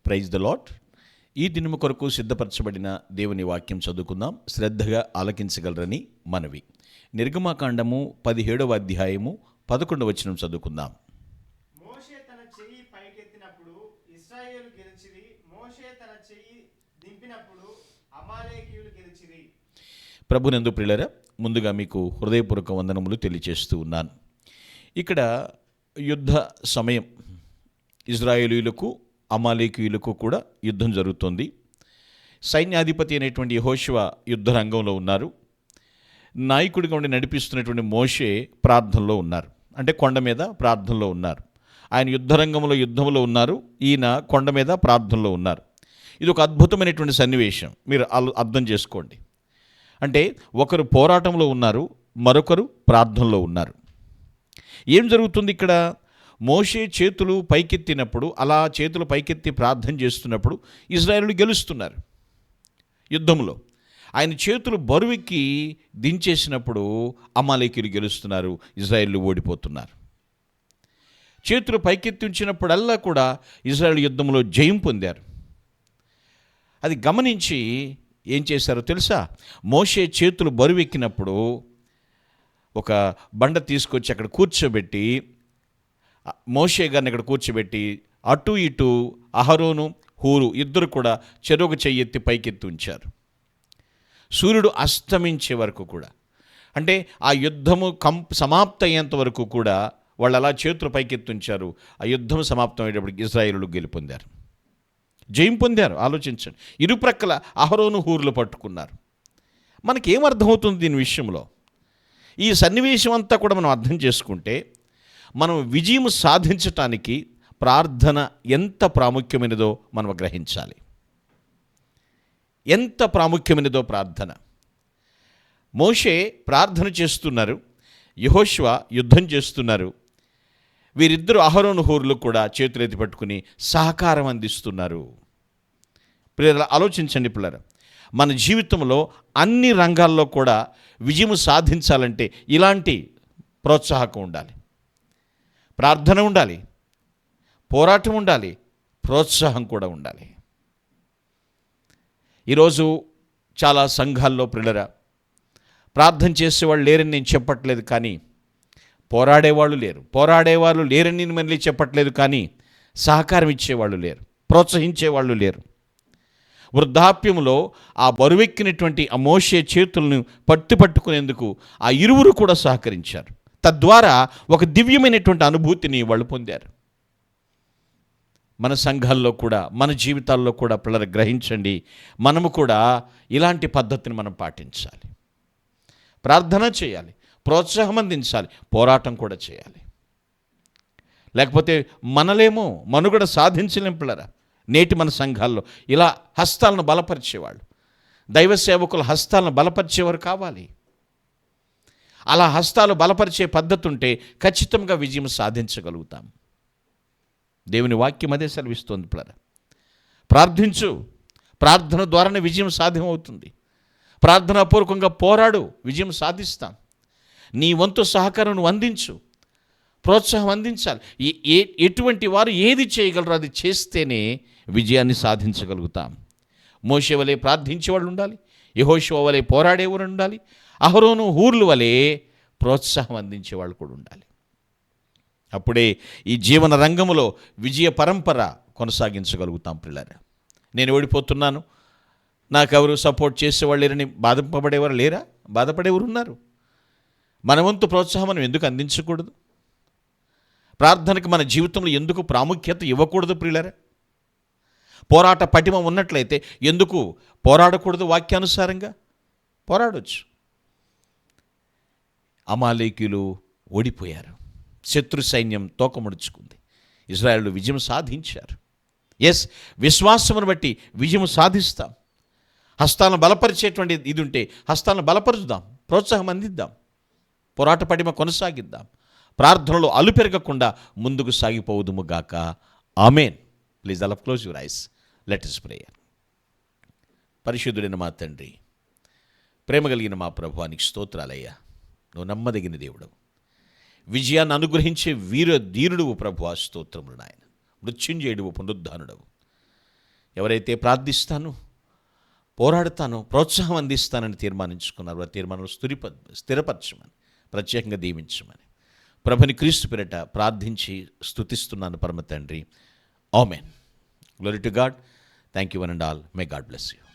Praise the lord. ఈ దినము కొరకు సిద్ధపరచబడిన దేవుని వాక్యం చదువుకుందాం. శ్రద్ధగా ఆలకించగలరని మనవి. నిర్గమకాండము 17వ అధ్యాయము 11వ వచనం చదువుకుందాం. మోషే తన చెయ్యి పైకెత్తినప్పుడు ఇశ్రాయేలు గెలిచిరి. మోషే తన చెయ్యి దింపినప్పుడు అమాలేకీయులు గెలిచిరి. ప్రభునందు ప్రియులారా, ముందుగా మీకు హృదయపూర్వక వందనములు తెలియజేస్తూ ఉన్నాను. ఇక్కడ యుద్ధ సమయం, ఇజ్రాయేలీయులకు అమాలేకీయులకు కూడా యుద్ధం జరుగుతుంది. సైన్యాధిపతి అయినటువంటి యెహోషువ యుద్ధ రంగంలో ఉన్నారు. నాయకుడిగా ఉండి నడిపిస్తున్నటువంటి మోషే ప్రార్థనలో ఉన్నారు. అంటే కొండ మీద ప్రార్థనలో ఉన్నారు. ఆయన యుద్ధంలో ఉన్నారు, ఈయన కొండ మీద ప్రార్థనలో ఉన్నారు. ఇది ఒక అద్భుతమైనటువంటి సన్నివేశం, మీరు అర్థం చేసుకోండి. అంటే ఒకరు పోరాటంలో ఉన్నారు, మరొకరు ప్రార్థనలో ఉన్నారు. ఏం జరుగుతుంది ఇక్కడ? మోషే చేతులు పైకెత్తినప్పుడు, అలా చేతులు పైకెత్తి ప్రార్థన చేస్తున్నప్పుడు ఇజ్రాయేలు గెలుస్తున్నారు యుద్ధంలో. ఆయన చేతులు బరువెక్కి దించేసినప్పుడు అమాలేకీయులు గెలుస్తున్నారు, ఇజ్రాయేలు ఓడిపోతున్నారు. చేతులు పైకెత్తి ఉంచినప్పుడల్లా కూడా ఇజ్రాయేలు యుద్ధంలో జయం పొందారు. అది గమనించి ఏం చేశారో తెలుసా? మోషే చేతులు బరువెక్కినప్పుడు ఒక బండ తీసుకొచ్చి అక్కడ కూర్చోబెట్టి, మోషే గారిని అక్కడ కూర్చోబెట్టి అటు ఇటు అహరోను హూరు ఇద్దరు కూడా చెరొక చెయ్యి ఎత్తి పైకెత్తి ఉంచారు. సూర్యుడు అస్తమించే వరకు కూడా, అంటే ఆ యుద్ధము సమాప్త అయ్యేంత వరకు కూడా వాళ్ళు అలా చేతులు పైకెత్తి ఉంచారు. ఆ యుద్ధం సమాప్తం అయ్యేటప్పటికి ఇశ్రాయేలు గెలుపొందారు, జయం పొందారు. ఆలోచించండి, ఇరుప్రక్కల అహరోను హూరులు పట్టుకున్నారు. మనకేమర్థమవుతుంది దీని విషయంలో? ఈ సన్నివేశం అంతా కూడా మనం అర్థం చేసుకుంటే, మనం విజయం సాధించటానికి ప్రార్థన ఎంత ప్రాముఖ్యమైనదో మనం గ్రహించాలి. ఎంత ప్రాముఖ్యమైనదో ప్రార్థన. మోషే ప్రార్థన చేస్తున్నారు, యెహోషువ యుద్ధం చేస్తున్నారు. వీరిద్దరు అహరోను హూరులు కూడా చేతులెత్తి పట్టుకుని సహకారం అందిస్తున్నారు. పిల్లలు ఆలోచించండి, పిల్లలు, మన జీవితంలో అన్ని రంగాల్లో కూడా విజయం సాధించాలంటే ఇలాంటి ప్రోత్సాహకం ఉండాలి. ప్రార్థన ఉండాలి, పోరాటం ఉండాలి, ప్రోత్సాహం కూడా ఉండాలి. ఈరోజు చాలా సంఘాల్లో పిల్లరా ప్రార్థన చేసేవాళ్ళు లేరని నేను చెప్పట్లేదు, కానీ పోరాడేవాళ్ళు లేరని నేను మళ్ళీ చెప్పట్లేదు, కానీ సహకారం ఇచ్చేవాళ్ళు లేరు, ప్రోత్సహించేవాళ్ళు లేరు. వృద్ధాప్యంలో ఆ బరువెక్కినటువంటి ఆ మోషే చేతులను పట్టుకునేందుకు ఆ ఇరువురు కూడా సహకరించారు. తద్వారా ఒక దివ్యమైనటువంటి అనుభూతిని వాళ్ళు పొందారు. మన సంఘాల్లో కూడా, మన జీవితాల్లో కూడా పిల్లలు గ్రహించండి, మనము కూడా ఇలాంటి పద్ధతిని మనం పాటించాలి. ప్రార్థన చేయాలి, ప్రోత్సాహం అందించాలి, పోరాటం కూడా చేయాలి. లేకపోతే మనలేమో మనుగడ సాధించలేం. పిల్లరా, నేటి మన సంఘాల్లో ఇలా హస్తాలను బలపరిచేవాళ్ళు, దైవ సేవకుల హస్తాలను బలపరిచేవారు కావాలి. అలా హస్తాలు బలపరిచే పద్ధతి ఉంటే ఖచ్చితంగా విజయం సాధించగలుగుతాం. దేవుని వాక్యం అదే సెలవిస్తోంది. పిల్లరా, ప్రార్థించు, ప్రార్థన ద్వారానే విజయం సాధ్యమవుతుంది. ప్రార్థనాపూర్వకంగా పోరాడు, విజయం సాధిస్తాం. నీ వంతు సహకారం నువ్వు అందించు, ప్రోత్సాహం అందించాలి. ఎటువంటి వారు ఏది చేయగలరో అది చేస్తేనే విజయాన్ని సాధించగలుగుతాం. మోషే వలె ప్రార్థించేవాళ్ళు ఉండాలి, యెహోషువ వలె పోరాడేవారు ఉండాలి, అహరోను హూర్లు వలె ప్రోత్సాహం అందించేవాళ్ళు కూడా ఉండాలి. అప్పుడే ఈ జీవన రంగంలో విజయ పరంపర కొనసాగించగలుగుతాం. పిల్లరా, నేను ఓడిపోతున్నాను, నాకెవరు సపోర్ట్ చేసేవాళ్ళు లేరని బాధపడేవారు లేరా? బాధపడేవారు ఉన్నారు. మన వంతు ప్రోత్సాహం మనం ఎందుకు అందించకూడదు? ప్రార్థనకి మన జీవితంలో ఎందుకు ప్రాముఖ్యత ఇవ్వకూడదు? ప్రియులారా, పోరాట పటిమ ఉన్నట్లయితే ఎందుకు పోరాడకూడదు? వాక్యానుసారంగా పోరాడవచ్చు. అమాలేకీయులు ఓడిపోయారు, శత్రు సైన్యం తోకముడుచుకుంది, ఇజ్రాయేలు విజయం సాధించారు. ఎస్, విశ్వాసమును బట్టి విజయం సాధిస్తాం. హస్తాలను బలపరిచేటువంటి ఇది ఉంటే హస్తాలను బలపరుచుదాం, ప్రోత్సాహం అందిద్దాం, పోరాట పటిమ కొనసాగిద్దాం. ప్రార్థనలో అలుపెరగకుండా ముందుకు సాగిపోవుదుము గాక. Amen. Please all close your eyes, let us pray. పరిశుద్ధుడైన మా తండ్రి, ప్రేమ కలిగిన మా ప్రభువానికి స్తోత్రాలయ్యా. నువ్వు నమ్మదగిన దేవుడు, విజయాన్ని అనుగ్రహించే ధీరుడువు ప్రభువా, స్తోత్రములు నాయన. మృత్యుంజయుడువు, పునరుద్ధానుడవు. ఎవరైతే ప్రార్థిస్తానో, పోరాడతానో, ప్రోత్సాహం అందిస్తానని తీర్మానించుకున్నారు, ఆ తీర్మానాలు స్థిరపరచమని, ప్రత్యేకంగా దీవించమని ప్రభుని క్రీస్తు పేరిట ప్రార్థించి స్తుతిస్తున్నాను పరమ తండ్రి. Amen. Glory to God. Thank you one and all. May God bless you.